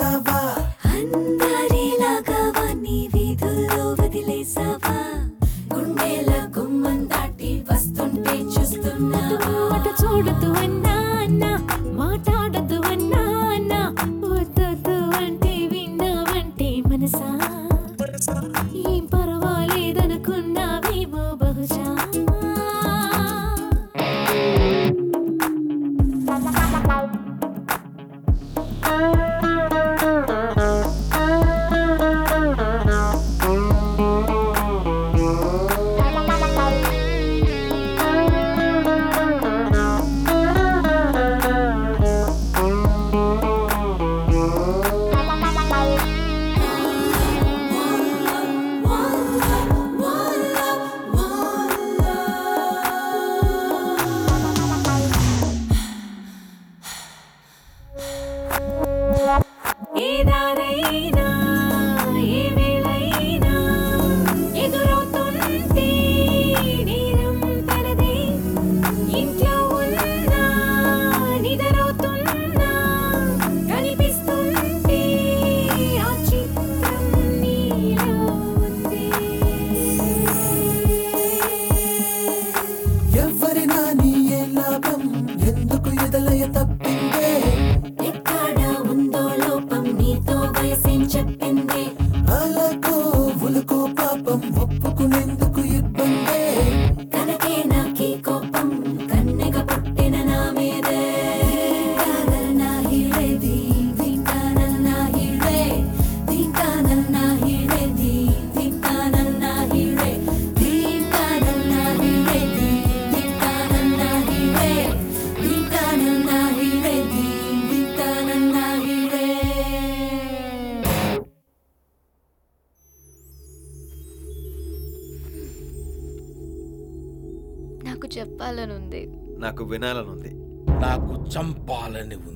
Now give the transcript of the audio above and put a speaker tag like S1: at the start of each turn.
S1: చేసావా
S2: అందరిలాగా నీ వీధుల్లో వదిలేసావా గుండెల గుమ్మం దాటి వస్తుంటే చూస్తున్నావా అటు చూడదు అన్నా అన్నా మాట్లాడదు అన్నా అన్నా వద్దొద్దు అంటే విన్నావంటే మనసా ఏం పర్వాలేదనుకున్నావేమో బహుశా ఏ దారైనా ఏ వేళైనా ఎదురవుతుంటే నేరం తనదే ఇంట్లో ఉన్నా నిద్రవుతున్నా కనిపిస్తుంటే ఆ చిత్రం నీలో ఉంది
S1: ఎవరినా నీ ఏ లాభం ఎందుకు ఎదలయ తప్పిందే
S2: ఎక్కడ ఉందో లోపం నీతో వయసేం చెప్పింది
S1: అలకో ఉలకో పాపం ఒప్పుకునేందుకు ఇబ్బందే
S2: కనకే నాకీ కోపం కన్నెగా పుట్టిన నా మీదే దీంకానన్నా హిళేది దీంకానన్నా హిళే దీంకానన్నా హిళేది దీంకానన్నా హిళే దీంకానన్నా హిళేది దీంకానన్నా హిళే దీంకానన్నా హిళేది దీంకానన్నా హిళే
S3: నాకు చెప్పాలనుంది.
S4: నాకు వినాలనుంది.
S5: నాకు చంపాలని ఉంది.